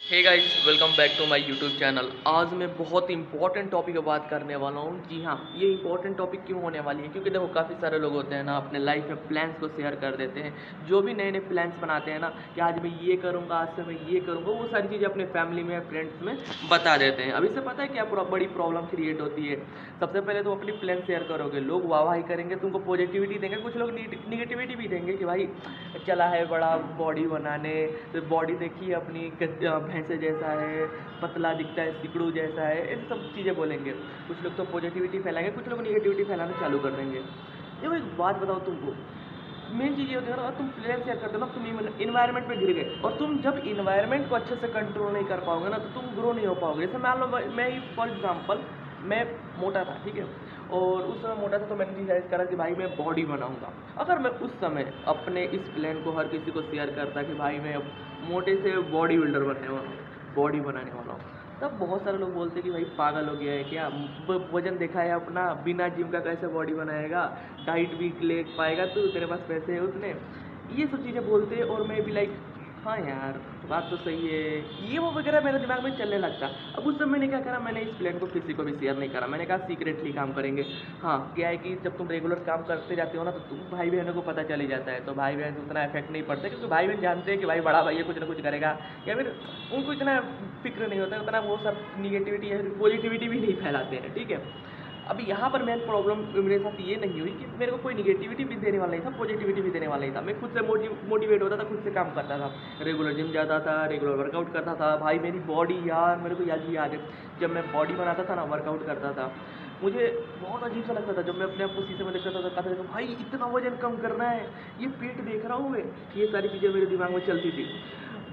Hey guys, welcome back to my YouTube channel. आज मैं बहुत इंपॉर्टेंट टॉपिक पर बात करने वाला हूँ। जी हाँ, ये इंपॉर्टेंट टॉपिक क्यों होने वाली है, क्योंकि देखो काफ़ी सारे लोग होते हैं ना, अपने लाइफ में प्लान्स को शेयर कर देते हैं। जो भी नए नए प्लान्स बनाते हैं ना कि आज मैं ये करूँगा, आज से मैं ये करूँगा, वो सारी चीज़ें अपने फैमिली में, फ्रेंड्स में बता देते हैं। अब इससे पता है क्या बड़ी प्रॉब्लम क्रिएट होती है। सबसे पहले तो अपनी प्लान शेयर करोगे, लोग वाहवाही करेंगे, तुमको पॉजिटिविटी देंगे, कुछ लोग निगेटिविटी भी देंगे कि भाई चला है बड़ा बॉडी बनाने, तो बॉडी देखिए अपनी भैंसे जैसा है, पतला दिखता है, सिकड़ू जैसा है, ये सब चीज़ें बोलेंगे। कुछ लोग तो पॉजिटिविटी फैलाएंगे, कुछ लोग निगेटिविटी फैलाना चालू कर देंगे। देखो एक बात बताओ तुमको, मेन चीज़ ये होती है ना, तुम प्लेन शेयर करते हो ना, तुम इन्वायरमेंट में गिर गए, और तुम जब इन्वायरमेंट को अच्छे से कंट्रोल नहीं कर पाओगे ना, तो तुम ग्रो नहीं हो पाओगे। जैसे मान लो मैं ही फॉर एग्जाम्पल, मैं मोटा था, ठीक है, और उस समय मोटा था तो मैंने डिसाइड करा कि भाई मैं बॉडी बनाऊंगा। अगर मैं उस समय अपने इस प्लान को हर किसी को शेयर करता कि भाई मैं मोटे से बॉडी बिल्डर बनने वाला हूँ, बॉडी बनाने वाला हूँ, तब बहुत सारे लोग बोलते कि भाई पागल हो गया है क्या, वजन देखा है अपना, बिना जिम का कैसे बॉडी बनाएगा, डाइट भी ले पाएगा तो तेरे पास पैसे है उतने, ये सब चीज़ें बोलते। और मैं भी लाइक हाँ यार, बात तो सही है, ये वो वगैरह मेरे दिमाग में चलने लगता। अब उस समय मैंने क्या करा, मैंने इस प्लान को किसी को भी शेयर नहीं करा, मैंने कहा सीक्रेटली काम करेंगे। हाँ, क्या है कि जब तुम रेगुलर काम करते जाते हो ना, तो तुम भाई बहनों को पता चल ही जाता है, तो भाई बहन उतना इफेक्ट नहीं पड़ता, क्योंकि भाई बहन जानते हैं कि भाई बड़ा भाई है, कुछ ना कुछ करेगा, या फिर उनको इतना फिक्र नहीं होता, उतना वो सब निगेटिविटी या पॉजिटिविटी भी नहीं फैलाते हैं, ठीक है। अभी यहाँ पर मेन प्रॉब्लम मेरे साथ ये नहीं हुई कि मेरे को कोई निगेटिविटी भी देने वाला नहीं था, पॉजिटिविटी भी देने वाला नहीं था। मैं खुद से मोटिवेट होता था, खुद से काम करता था, रेगुलर जिम जाता था, रेगुलर वर्कआउट करता था। भाई मेरी बॉडी यार, मेरे को याद भी याद है, जब मैं बॉडी बनाता था ना, वर्कआउट करता था, मुझे बहुत अजीब सा लगता था जब मैं अपने आप को शीशे में देखता था, तो कहता था भाई इतना वजन कम करना है, ये पेट देख रहा हूँ मैं, ये सारी चीज़ें मेरे दिमाग में चलती थी।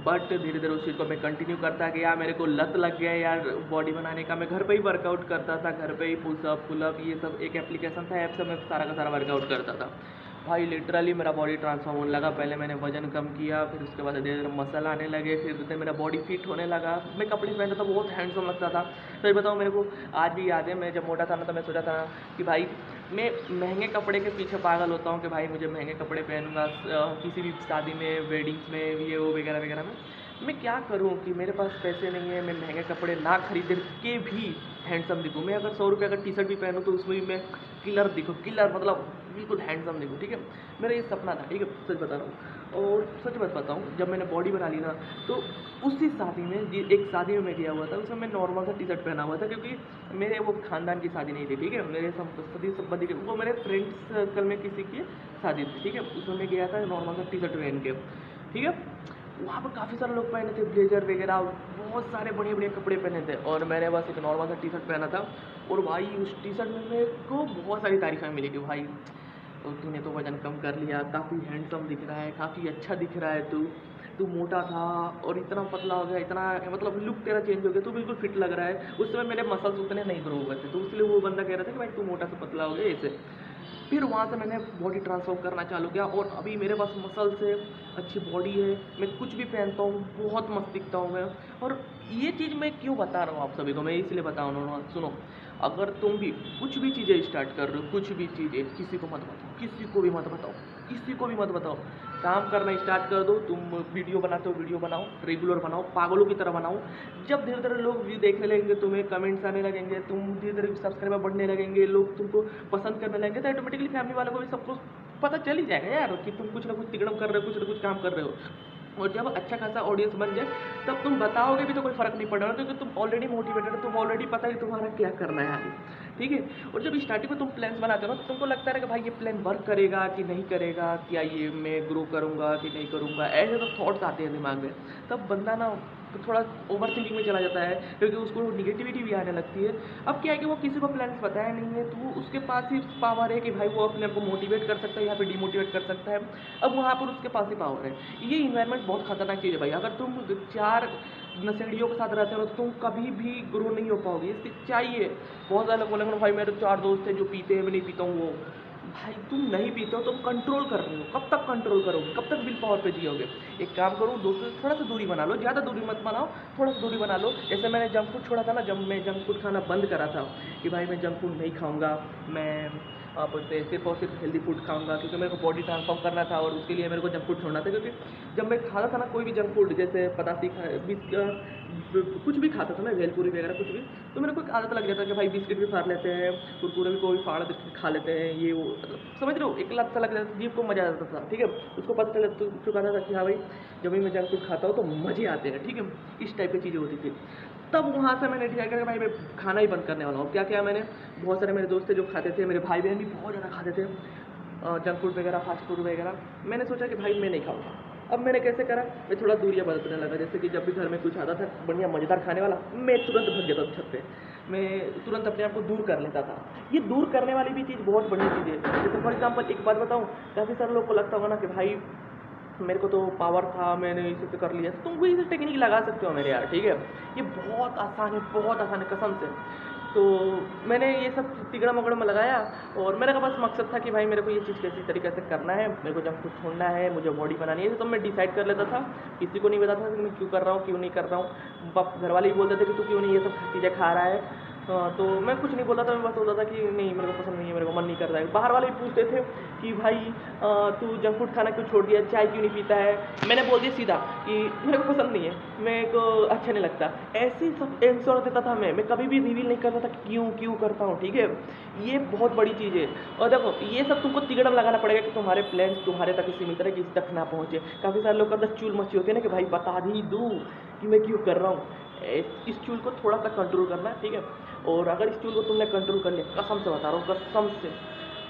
बट धीरे धीरे उस चीज़ को मैं कंटिन्यू करता गया, मेरे को लत लग गया यार बॉडी बनाने का। मैं घर पे ही वर्कआउट करता था, घर पे ही पुशअप पुलअप, ये सब एक एप्लीकेशन था, ऐप से मैं सारा का सारा वर्कआउट करता था। भाई लिटरली मेरा बॉडी ट्रांसफॉर्म होने लगा। पहले मैंने वजन कम किया, फिर उसके बाद धीरे धीरे मसल आने लगे, फिर धीरे मेरा बॉडी फिट होने लगा। मैं कपड़े पहनता था, बहुत हैंडसम लगता था। तो ये बताओ, मेरे को आज भी याद है, मैं जब मोटा था ना, तो मैं सोचा था कि भाई मैं महंगे कपड़े के पीछे पागल होता हूँ कि भाई मुझे महंगे कपड़े पहनूंगा किसी भी शादी में, वेडिंग्स में, ये वो वगैरह वगैरह में। मैं क्या करूँ कि मेरे पास पैसे नहीं है, मैं महंगे कपड़े ना खरीद के भी हैंडसम दिखूँ। मैं अगर 100 रुपये अगर टी शर्ट भी पहनूँ तो उसमें भी मैं किलर दिखूँ, किलर मतलब बिल्कुल हैंडसम दिखूँ, ठीक है। मेरा ये सपना था, ठीक है, सच बता रहा हूँ। और सच बात बताऊँ, जब मैंने बॉडी बना ली ना, तो उसी शादी में, एक शादी में मैं गया हुआ था, उसमें मैं नॉर्मल सा टी शर्ट पहना हुआ था, क्योंकि मेरे वो खानदान की शादी नहीं थी, ठीक है, मेरे सदी संबंधी के, वो मेरे फ्रेंड्स सर्कल में किसी की शादी थी, ठीक है। उसमें मैं गया था नॉर्मल सा टी शर्ट पहन के, ठीक है। वहाँ पर काफ़ी सारे लोग पहने थे ब्लेजर वगैरह, बहुत सारे बढ़िया बढ़िया कपड़े पहने थे, और मैंने बस एक नॉर्मल सा टी शर्ट पहना था। और भाई उस टी शर्ट में मेरे को बहुत सारी तारीफ़ें मिली कि भाई तूने तो वज़न कम कर लिया, काफ़ी हैंडसम दिख रहा है, काफ़ी अच्छा दिख रहा है, तू तू मोटा था और इतना पतला हो गया, इतना मतलब लुक तेरा चेंज हो गया, तू बिल्कुल फिट लग रहा है। उस समय मेरे मसल्स उतने नहीं ग्रो हुए थे, तो इसलिए वो बंदा कह रहा था कि भाई तू मोटा से पतला हो गया ऐसे। फिर वहाँ से मैंने बॉडी ट्रांसफॉर्म करना चालू किया, और अभी मेरे पास मसल्स है, अच्छी बॉडी है, मैं कुछ भी पहनता हूँ बहुत मस्त दिखता हूँ मैं। और ये चीज़ मैं क्यों बता रहा हूँ आप सभी को, मैं इसलिए बता रहा हूँ, सुनो, अगर तुम भी कुछ भी चीज़ें स्टार्ट कर रहे हो, कुछ भी चीज़ें, किसी को मत बताओ, किसी को भी मत बताओ, किसी को भी मत बताओ, काम करना स्टार्ट कर दो। तुम वीडियो बनाते हो, वीडियो बनाओ, रेगुलर बनाओ, पागलों की तरह बनाओ। जब धीरे धीरे लोग व्यू देखने लगेंगे, तुम्हें कमेंट्स आने लगेंगे, तुम धीरे धीरे सब्सक्राइबर बढ़ने लगेंगे, लोग तुमको पसंद करने लगेंगे, तो ऑटोमेटिकली फैमिली वालों को भी सबको पता चल ही जाएगा यार कि तुम कुछ ना कुछ तिकड़म कर रहे हो, कुछ ना कुछ काम कर रहे हो। और जब अच्छा खासा ऑडियंस बन जाए, तब तुम बताओगे भी तो कोई फ़र्क नहीं पड़ रहा, क्योंकि तुम ऑलरेडी मोटिवेटेड हो, तुम ऑलरेडी पता है तुम्हारा क्या करना है आगे, ठीक है। और जब स्टार्टिंग में तुम प्लान्स बनाते हो ना, तो तुमको लगता है कि भाई ये प्लान वर्क करेगा कि नहीं करेगा, क्या ये मैं ग्रो करूँगा कि नहीं करूँगा, ऐसे तो थॉट्स आते हैं दिमाग में। तब बंदा ना तो थोड़ा ओवर थिंकिंग में चला जाता है, क्योंकि उसको निगेटिविटी भी आने लगती है। अब क्या है कि वो किसी को प्लान्स बताया नहीं है, तो उसके पास ही पावर है कि भाई वो अपने आप को मोटिवेट कर सकता है या फिर डिमोटिवेट कर सकता है। अब वहाँ पर उसके पास ही पावर है। ये इन्वायरमेंट बहुत खतरनाक चीज़ है भाई। अगर तुम 4 नशेड़ियों के साथ रहते हो तो तुम कभी भी ग्रो नहीं हो पाओगे, ये सच्चाई है। बहुत ज़्यादा लोग बोलेंगे भाई मेरे 4 दोस्त हैं जो पीते हैं, मैं नहीं पीता हूँ वो। भाई तुम नहीं पीते हो, तुम कंट्रोल कर रहे हो, कब तक कंट्रोल करोगे, कब तक विल पावर पे जियोगे। एक काम करो, दोस्तों से थोड़ा सा दूरी बना लो, ज़्यादा दूरी मत बनाओ, थोड़ा सा दूरी बना लो। जैसे मैंने जंक फूड छोड़ा था ना, जब मैं जंक फूड खाना बंद करा था कि भाई मैं जंक फूड नहीं खाऊंगा, मैं आप बोलते सिर्फ और सिर्फ हेल्दी फूड खाऊंगा, क्योंकि मेरे को बॉडी ट्रांसफॉर्म करना था और उसके लिए मेरे को जंक फूड छोड़ना था। क्योंकि जब मैं खाता था ना कोई भी जंक फूड, जैसे पतासी कुछ भी खाता था मैं, भेलपूरी वगैरह कुछ भी, तो मेरे को एक आदत लग जाता है कि भाई बिस्किट भी फाड़ लेते हैं, कुरकुरे भी कोई फाड़ बिस्किट खा लेते हैं, ये वो मतलब समझ रहे हो, एक लत सा लग जाता था, जीभ को मज़ा आ जाता था। ठीक है, उसको पता चल चुका था कि हाँ भाई जब भी मैं जंक फूड खाता हूँ तो मज़े आते हैं। ठीक है, इस टाइप की चीज़ें होती थी। तब वहाँ से मैंने डिसाइड किया कि भाई मैं खाना ही बंद करने वाला हूँ। क्या किया मैंने, बहुत सारे मेरे दोस्त थे जो खाते थे, मेरे भाई बहन भी बहुत ज़्यादा खाते थे जंक फूड वगैरह, फास्ट फूड वगैरह। मैंने सोचा कि भाई मैं नहीं खाऊंगा। अब मैंने कैसे करा, मैं थोड़ा दूरियां बरतने लगा। जैसे कि जब भी घर में कुछ आता था बढ़िया मज़ेदार खाने वाला, मैं तुरंत भाग जाता था छत पे, मैं तुरंत अपने आप को दूर कर लेता था। ये दूर करने वाली भी चीज़ बहुत बढ़िया चीज़ है। जैसे फॉर एग्जाम्पल एक बात बताऊँ, काफ़ी सारे लोग को लगता होगा ना कि भाई मेरे को तो पावर था, मैंने इसी से कर लिया, तो तुम कोई टेक्निक लगा सकते हो मेरे यार। ठीक है, ये बहुत आसान है, बहुत आसान है कसम से। तो मैंने ये सब तिगड़ा मगड़ में लगाया और मेरा बस मकसद था कि भाई मेरे को ये चीज़ कैसी तरीके से करना है, मेरे को जंक फूड छोड़ना है, मुझे बॉडी बनानी है। तो मैं डिसाइड कर लेता था, किसी को नहीं बताता था कि मैं क्यों कर रहा हूँ, क्यों नहीं कर रहा हूँ। घर वाले भी बोलते थे कि तू क्यों नहीं ये सब चीज़ें खा रहा है। तो मैं कुछ नहीं बोलता था, मैं बस बोलता था कि नहीं मेरे को पसंद नहीं है, मेरे को मन नहीं कर रहा है। बाहर वाले भी पूछते थे कि भाई तू जंक फूड खाना क्यों छोड़ दिया, चाय क्यों नहीं पीता है। मैंने बोल दिया सीधा कि मेरे को पसंद नहीं है, मेरे को अच्छा नहीं लगता। ऐसे सब आंसर देता था मैं कभी भी रिवील नहीं करता था कि क्यों क्यों करता हूँ। ठीक है, ये बहुत बड़ी चीज़ है। और देखो ये सब तुमको तिगड़म लगाना पड़ेगा कि तुम्हारे प्लान्स तुम्हारे तक सीमित रहे, किसी तक ना पहुँचे। काफ़ी सारे लोग का अंदर चूल मची होती है ना कि भाई बता ही दूँ कि मैं क्यों कर रहा हूँ। इस चूल को थोड़ा सा कंट्रोल करना है। ठीक है, और अगर इस चूल को तुमने कंट्रोल कर लिया, कसम से बता रहा हूँ, कसम से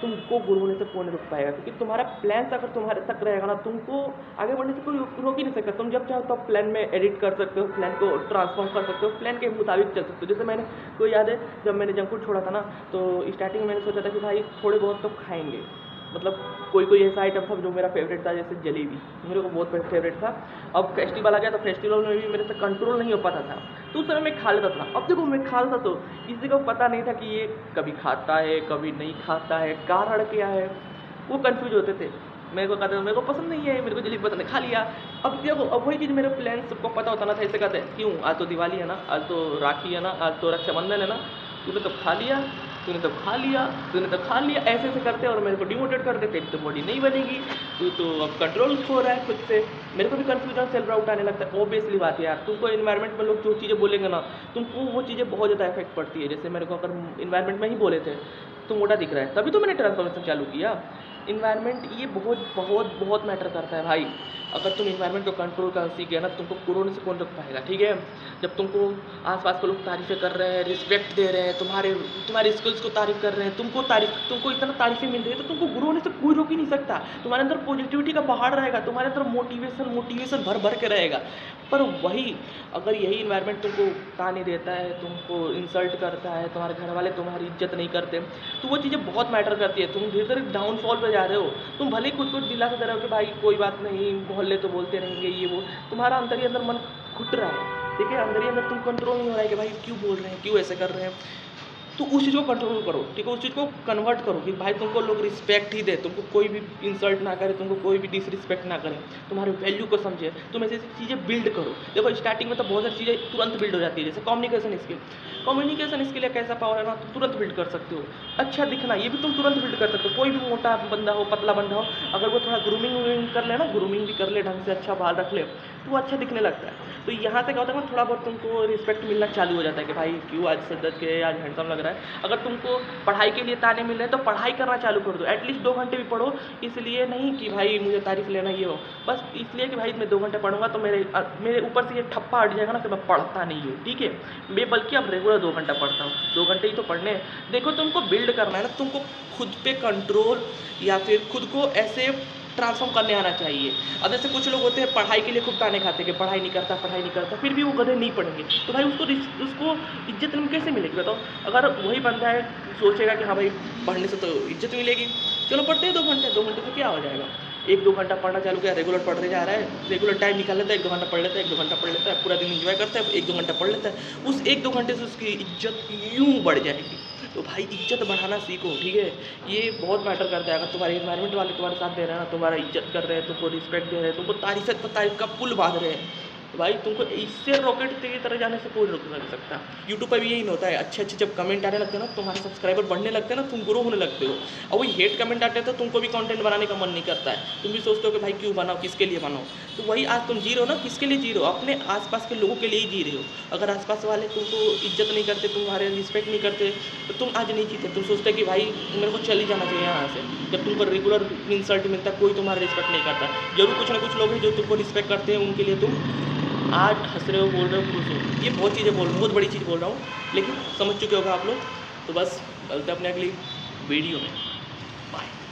तुमको गुरु होने से कौन रोक पाएगा। क्योंकि तुम्हारा प्लान अगर तुम्हारे तक रहेगा ना, तुमको आगे बढ़ने से कोई रोक ही नहीं सकता। तुम जब चाहो तो प्लान में एडिट कर सकते हो, प्लान को ट्रांसफॉर्म कर सकते हो, प्लान के मुताबिक चल सकते हो। जैसे मैंने को याद है जब मैंने जंक फूड छोड़ा था ना, तो स्टार्टिंग में मैंने सोचा था कि भाई थोड़े बहुत तो खाएंगे, मतलब कोई ऐसा आइटम था जो मेरा फेवरेट था, जैसे जलेबी मेरे को बहुत फेवरेट था। अब फेस्टिवल आ गया तो फेस्टिवल में भी मेरे से कंट्रोल नहीं हो पाता था, तो उस समय मैं खा लेता था। अब देखो मैं खा लेता तो किसी को पता नहीं था कि ये कभी खाता है कभी नहीं खाता है, कारण क्या है, वो कंफ्यूज होते थे। मेरे को कहते मेरे को पसंद नहीं है, मेरे को जलेबी पसंद है, खा लिया। अब देखो अब वही चीज़ मेरे प्लान सबको पता होता ना था, ऐसे कहते क्यों आज तो दिवाली है ना, आज तो राखी है ना, आज तो रक्षाबंधन है ना, तूने तो खा लिया, तूने तो खा लिया, तूने तो खा लिया, ऐसे ऐसे करते और मेरे को डिमोटिवेट कर देते, तो बॉडी नहीं बनेगी, तू तो अब कंट्रोल खो रहा है खुद से। मेरे को भी कंफ्यूजन सेल्फ डाउट आने लगता है। ऑब्वियसली बात है यार, तुमको इन्वायरमेंट में लोग जो चीज़ें बोलेंगे ना, तुमको वो चीज़ें बहुत ज़्यादा इफेक्ट पड़ती है। जैसे मेरे को अगर इन्वायरमेंट में ही बोले थे तो मोटा दिख रहा है, तभी तो मैंने ट्रांसफॉर्मेशन चालू किया। इन्वायरमेंट ये बहुत बहुत बहुत मैटर करता है भाई। अगर तुम इन्वायरमेंट को कंट्रोल कर सीख गए ना, तुमको कोरोना से कौन रोक पाएगा। ठीक है, जब तुमको आसपास के लोग तारीफ़ें कर रहे हैं, रिस्पेक्ट दे रहे हैं, तुम्हारे स्किल्स को तारीफ़ कर रहे हैं, तुमको इतना तारीफ़ें मिल रही है, तो तुमको ग्रो होने से कोई रोक ही नहीं सकता। तुम्हारे अंदर पॉजिटिविटी का पहाड़ रहेगा, तुम्हारे अंदर मोटिवेशन भर भर के रहेगा। पर वही अगर यही इन्वायरमेंट तुमको ताने देता है, तुमको इंसल्ट करता है, तुम्हारे घर वाले तुम्हारी इज्जत नहीं करते, तो वो चीज़ें बहुत मैटर करती है। तुम धीरे धीरे डाउनफॉल पर जा रहे हो। तुम भले ही खुद को दिलासा दे रहे हो कि भाई कोई बात नहीं, मोहल्ले तो बोलते रहेंगे ये वो, तुम्हारा अंदर ही अंदर मन घुट रहा है। ठीक है, अंदर ही अंदर तुम कंट्रोल नहीं हो रहा है कि भाई क्यों बोल रहे हैं, क्यों ऐसे कर रहे हैं। तो उस चीज़ को कंट्रोल करो। ठीक है, उस चीज़ को कन्वर्ट करो कि भाई तुमको लोग रिस्पेक्ट ही दे, तुमको कोई भी इंसल्ट ना करे, तुमको कोई भी डिसरिस्पेक्ट ना करे, तुम्हारे वैल्यू को समझे। तुम ऐसी चीज़ें बिल्ड करो। देखो स्टार्टिंग में तो बहुत सारी चीज़ें तुरंत बिल्ड हो जाती है। जैसे कम्युनिकेशन स्किल एक ऐसा पावर है ना, तुम तुरंत बिल्ड कर सकते हो। अच्छा दिखना, ये भी तुम तुरंत बिल्ड कर सकते हो। कोई भी मोटा बंदा हो, पतला बंदा हो, अगर वो थोड़ा ग्रूमिंग कर ले ना, ग्रूमिंग भी कर ले ढंग से, अच्छा बाल रख ले, तो वो अच्छा दिखने लगता है। तो यहाँ से क्या होता है ना, थोड़ा बहुत तुमको रिस्पेक्ट मिलना चालू हो जाता है कि भाई क्यों आज सज के आज हैंडसम लग रहा है। अगर तुमको पढ़ाई के लिए ताने मिल रहे हैं तो पढ़ाई करना चालू कर दो। एटलीस्ट 2 घंटे भी पढ़ो, इसलिए नहीं कि भाई मुझे तारीफ लेना ये हो, बस इसलिए कि भाई मैं 2 घंटे पढ़ूंगा तो मेरे ऊपर से ये ठप्पा हट जाएगा ना कि मैं पढ़ता नहीं हूँ। ठीक है, मैं बल्कि अब रेगुलर 2 घंटा पढ़ता हूँ। 2 घंटे ही तो पढ़ने हैं। देखो तुमको बिल्ड करना है ना, तुमको खुद पे कंट्रोल या फिर खुद को ऐसे ट्रांसफॉर्म करने आना चाहिए। अब जैसे कुछ लोग होते हैं पढ़ाई के लिए खूब ताने खाते हैं कि पढ़ाई नहीं करता, फिर भी वो गधे नहीं पढ़ेंगे, तो भाई उसको इज्जत कैसे मिलेगी बताओ। अगर वही बंदा है सोचेगा कि हाँ भाई पढ़ने से तो इज्जत मिलेगी, चलो पढ़ते हैं 2 घंटे, 2 घंटे से क्या हो जाएगा। 1-2 घंटा पढ़ना चालू किया, रेगुलर पढ़ते जा रहा है, रेगुलर टाइम निकाल लेता है, 1-2 घंटा पढ़ लेता है, 1-2 घंटा पढ़ लेता है, पूरा दिन इंजॉय करता है, 1-2 घंटा पढ़ लेता है। उस 1-2 घंटे से उसकी इज्जत यूँ बढ़ जाएगी। तो भाई इज्जत बढ़ाना सीखो। ठीक है, ये बहुत मैटर करता है। अगर तुम्हारे इन्वायरमेंट वाले तुम्हारे साथ दे रहे हैं ना, तुम्हारा इज्जत कर रहे हैं, तुमको रिस्पेक्ट दे रहे हैं, तुमको तारीफ का पुल बांध रहे हैं, तो भाई तुमको इससे रॉकेट की तरह जाने से कोई रोक नहीं सकता। यूट्यूब पर भी यही होता है, अच्छे जब कमेंट आने लगते हैं ना, तुम्हारे सब्सक्राइबर बढ़ने लगते हैं ना, तुम ग्रो होने लगते हो। और वही हेट कमेंट आते हैं तो तुमको भी कंटेंट बनाने का मन नहीं करता है, तुम भी सोचते हो कि भाई क्यों बनाओ, किसके लिए बनाओ। तो वही आज तुम जी रहे हो ना, किसके लिए जी रहे हो? अपने आसपास के लोगों के लिए ही जी रहे हो। अगर आसपास वाले तुमको इज्जत नहीं करते, तुम्हारे रिस्पेक्ट नहीं करते, तो तुम आज नहीं जीते। तुम सोचते कि भाई मेरे को चल ही जाना चाहिए यहाँ से। जब तुमको रेगुलर इंसल्ट मिलता है, कोई तुम्हारा रिस्पेक्ट नहीं करता। जरूर कुछ ना कुछ लोग हैं जो तुमको रिस्पेक्ट करते हैं, उनके लिए तुम आज हंस रहे हो, बोल रहे हो, खुश हो। ये बहुत चीज़ें बोल रहा हूँ, बहुत बड़ी चीज़ बोल रहा हूँ, लेकिन समझ चुके होगा आप लोग। तो बस मिलते हैं अपने अगली वीडियो में। बाय।